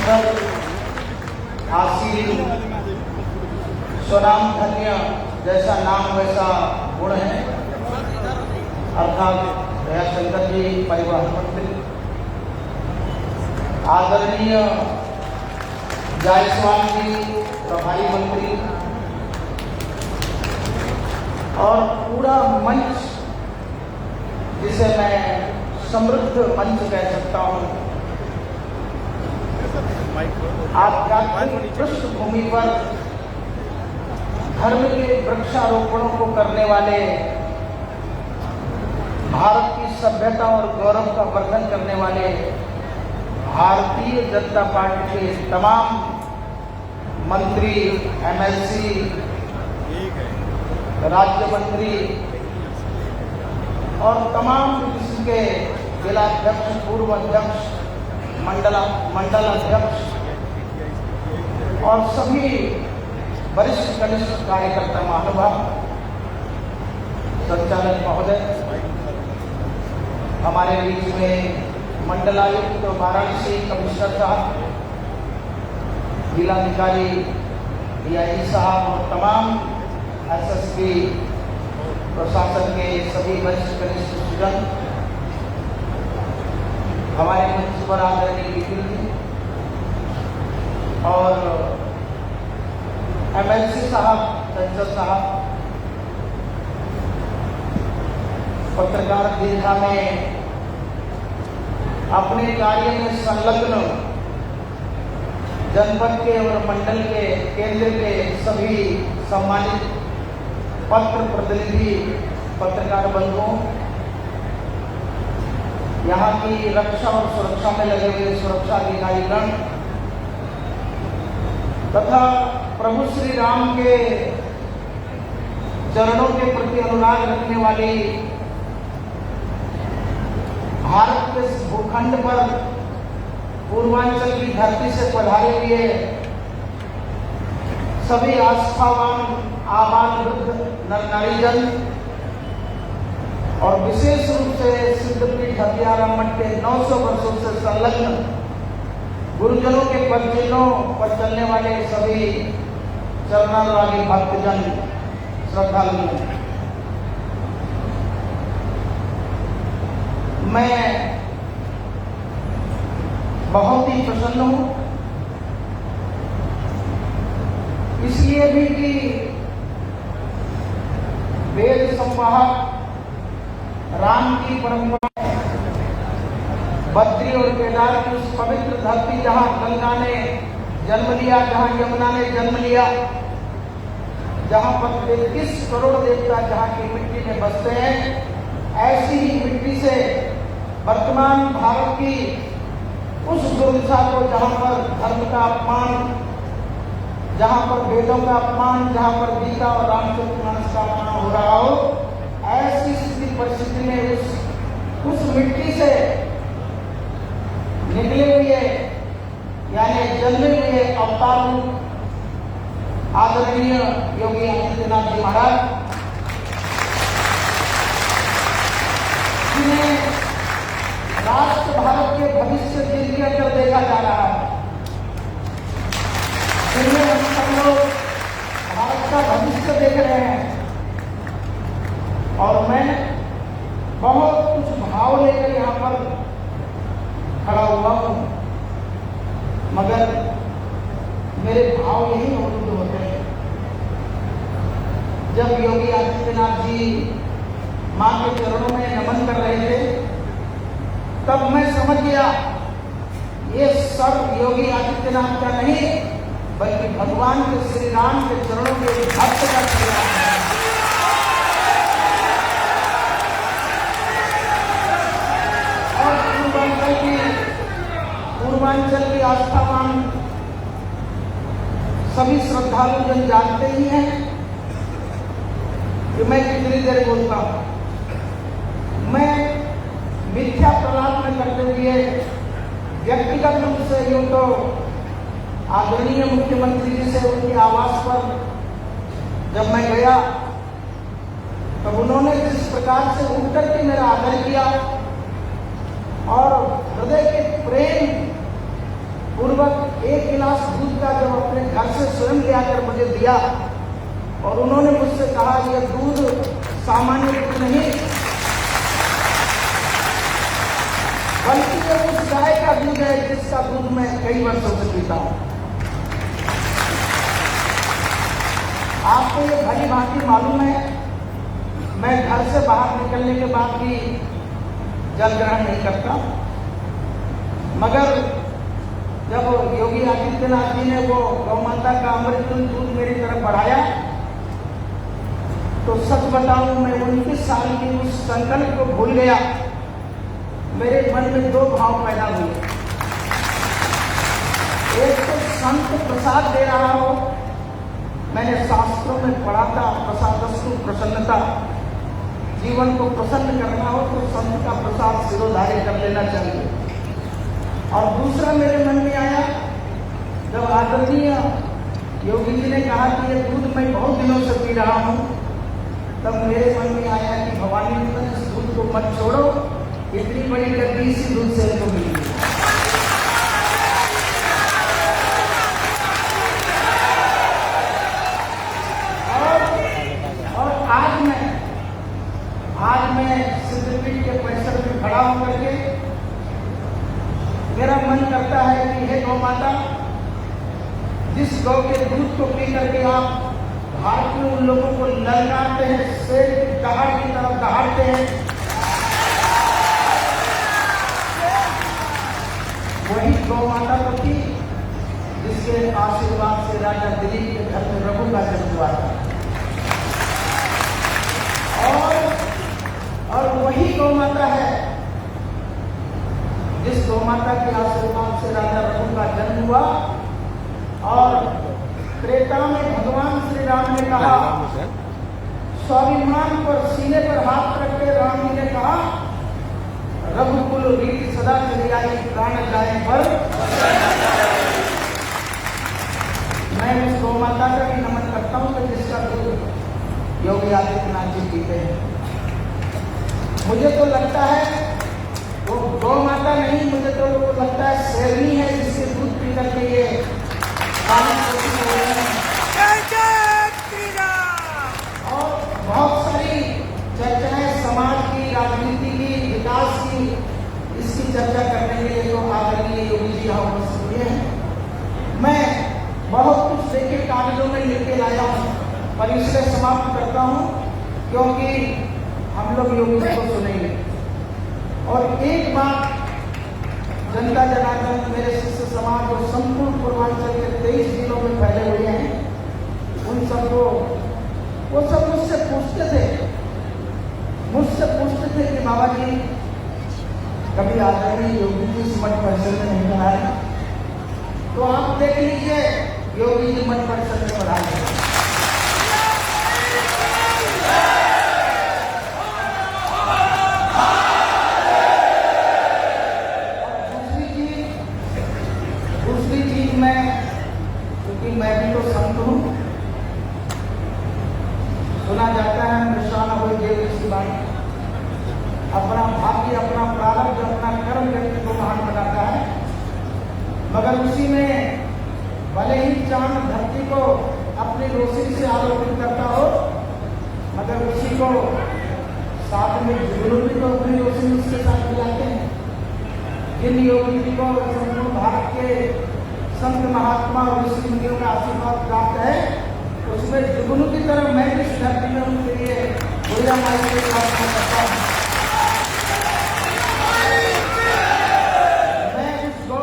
सुंदर आशील स्वनाम धन्य जैसा नाम वैसा गुण है, अर्थात दयाशंकर जी परिवहन मंत्री, आदरणीय जायसवाल जी प्रभारी मंत्री और पूरा मंच, जिसे मैं समृद्ध मंच कह सकता हूँ, आध्यात्मिक पृष्ठभूमि पर धर्म के वृक्षारोपणों को करने वाले, भारत की सभ्यता और गौरव का वर्धन करने वाले भारतीय जनता पार्टी के तमाम मंत्री, एमएलसी, राज्य मंत्री और तमाम किस्म के जिलाध्यक्ष, पूर्व अध्यक्ष, मंडल अध्यक्ष और सभी वरिष्ठ कनिष्ठ कार्यकर्ता महानुभाव, संचालक महोदय, हमारे बीच में मंडलायुक्त तो वाराणसी कमिश्नर साहब, जिलाधिकारी डीआईजी साहब और तमाम एसएसपी प्रशासन के सभी वरिष्ठ कनिष्ठ सुजन, हमारे मंच पर आदरणीय विपिन जी और एमएलसी साहब, संसद साहब, पत्रकार दीर्घा में अपने कार्य में संलग्न जनपद के और मंडल के, केंद्र के सभी सम्मानित पत्र प्रतिनिधि, पत्रकार बंधुओं, यहाँ की रक्षा और सुरक्षा में लगे हुए सुरक्षा अधिकारीगण तथा प्रभु श्री राम के चरणों के प्रति अनुराग रखने वाली भारत के भूखंड पर पूर्वांचल की धरती से पधारे हुए सभी आस्थावान आबाल वृद्ध नर नारीजन और विशेष रूप से सिद्धपीठ हथियारा मठ के 900 वर्षों से संलग्न गुरुजनों के परिजनों पर चलने वाले सभी चरणानुरागी भक्तजन, श्रद्धालु, मैं बहुत ही प्रसन्न हूं, इसलिए भी कि वेद संवाहक राम की परंपरा बद्री और केदार की उस पवित्र धरती जहां गंगा ने जन्म लिया, जहां यमुना ने जन्म लिया, जहां पर 21 करोड़ देवता जहां की मिट्टी में बसते हैं, ऐसी ही मिट्टी से वर्तमान भारत की उस गुरुसा को, जहां पर धर्म का अपमान, जहां पर वेदों का अपमान, जहां पर गीता और रामचरितमानस का अपमान हो रहा हो, ऐसी स्थिति परिस्थिति में उस मिट्टी से निकले हुए यानी जन्मे हुए अवतार आदरणीय योगी आदित्यनाथ जी महाराज, जिन्हें राष्ट्र भारत के भविष्य के अंदर देखा जा रहा है, जिनमें हम सब लोग भारत का भविष्य देख रहे हैं और मैं बहुत कुछ भाव लेकर यहाँ पर खड़ा हुआ हूं, मगर मेरे भाव यही मौजूद होते हैं। जब योगी आदित्यनाथ जी मां के चरणों में नमन कर रहे थे, तब मैं समझ गया ये सब योगी आदित्यनाथ का नहीं, बल्कि भगवान के श्री राम के चरणों के भक्त का चरण है। पूर्वांचल की आस्थावान सभी श्रद्धालु जन जानते ही हैं कि मैं कितनी देर बोलता हूं। मैं मिथ्या प्रलाप में करते हुए व्यक्तिगत रूप से यूं तो आदरणीय मुख्यमंत्री जी से उनके आवास पर जब मैं गया, तब उन्होंने जिस प्रकार से उठ करके मेरा आदर किया और हृदय के प्रेम पूर्वक एक गिलास दूध का जब अपने घर से स्वयं ले आकर मुझे दिया और उन्होंने मुझसे कहा यह दूध सामान्य दूध नहीं बल्कि ये उस गाय का दूध है जिसका दूध मैं कई वर्षों से पीता हूं। आपको ये भली भांति मालूम है मैं घर से बाहर निकलने के बाद भी जल ग्रहण नहीं करता, मगर जब योगी आदित्यनाथ जी ने वो गौ माता का अमृत दूध मेरी तरफ बढ़ाया तो सच बताऊं मैं 19 साल की उस संकल्प को भूल गया। मेरे मन में दो भाव पैदा हुए, एक तो संत प्रसाद दे रहा हो, मैंने शास्त्रों में पढ़ा था प्रसादस्तु प्रसन्नता, जीवन को प्रसन्न करना हो तो संत का प्रसाद सिरोधार्य कर लेना चाहिए। और दूसरा मेरे मन में आया जब आदरणीय योगी जी ने कहा कि ये दूध मैं बहुत दिनों से पी रहा हूं, तब मेरे मन में आया कि भवानी इस दूध को मत छोड़ो, इतनी बड़ी गद्दी इसी दूध से तो मिली। और आज मैं सिद्धपीठ के परिसर में खड़ा होकर के मेरा मन करता है कि हे गौ माता, जिस गौ के दूध को पी करके आप भारत में उन लोगों को ललकारते हैं, शेर की दहाड़ की तरफ दहाड़ते हैं, वही गौ माता तो थी जिसके आशीर्वाद से राजा दिलीप के घर में रघु का जन्म हुआ था। और वही गौ माता है जिस गौ माता के आशीर्वाद से राजा रघु का जन्म हुआ। और त्रेता में भगवान श्री राम ने कहा, स्वाभिमान पर सीने पर हाथ रख के राम जी ने कहा, रघुकुल रीति सदा चली आई, प्राण जाए पर। मैं उस गौ माता का भी नमन करता हूं कि जिसका दूध योगी आदित्यनाथ जी पीते हैं। मुझे तो लगता है वो गौ माता नहीं, मुझे तो वो लगता है शेरनी है जिसके दूध पी करके ये और बहुत सारी चर्चाएं समाज की, राजनीति की, विकास की, इसकी चर्चा करने के लिए जो आदरणीय योगी जी यहाँ उपस्थित हुए हैं। मैं बहुत कुछ देखे कागजों में लिख के लाया हूँ, पर इससे समाप्त करता हूँ क्योंकि हम लोग योगी जी को सुनेंगे। और एक बात जनता जनार्दन, मेरे शिष्य समाज और संपूर्ण पूर्वांचल के 23 जिलों में फैले हुए हैं, उन सबको वो सब मुझसे पूछते थे कि बाबा जी कभी आदरणीय योगी जी इस मठ परिसर में नहीं पढ़ाए, तो आप देख लीजिए योगी जी मठ परिसर में पढ़ाए। मैं भी तो संत हूं, सुना जाता है मृषा न हो देव की बात, अपना भाग्य, अपना प्रारब्ध, अपना कर्म व्यक्ति को महान बनाता है। मगर उसी में भले ही चांद धरती को अपनी रोशनी से आलोकित करता हो, मगर उसी को साथ में जुगनू भी तो अपनी रोशनी उसके साथ मिलाते हैं। जिन योगी जी को संपूर्ण भारत के संत महात्मा और ऋषि मुनियों का आशीर्वाद प्राप्त है, उसमें जुगनू की तरह मैं भी इस धरती में उनके लिए बुढ़िया माई के प्रार्थना करता हूँ। मैं उस गौ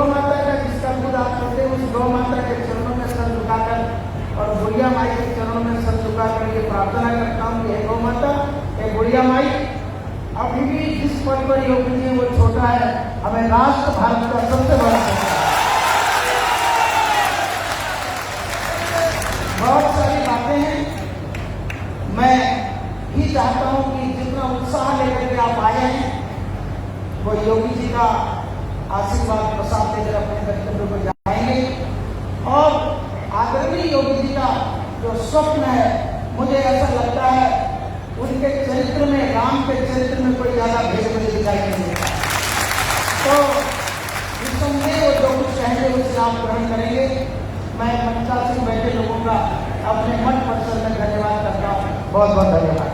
माता का जिसका दूध आप करते, उस गौ माता के चरणों में सर झुकाकर और बुढ़िया माई के चरणों में सर झुकाकर ये प्रार्थना करता हूँ कि हे गौ माता, हे बुढ़िया माई, अभी भी जिस पद पर योगी जी वो छोटा है, हमें राष्ट्र भारत का सबसे बड़ा है। बहुत सारी बातें हैं, मैं ही चाहता हूं कि जितना उत्साह लेकर के आप आए हैं वो योगी जी का आशीर्वाद प्रसाद लेकर अपने गंतव्य को जाएंगे। और आदरणीय योगी जी का जो स्वप्न है, मुझे ऐसा लगता है उनके चरित्र में, राम के चरित्र में कोई ज्यादा भेद मुझे दिखाई नहीं देता। तो पहले उससे आप ग्रहण करेंगे। मैं 85 बैठे लोगों का अपने मन परिसर में धन्यवाद करता हूँ। बहुत बहुत धन्यवाद।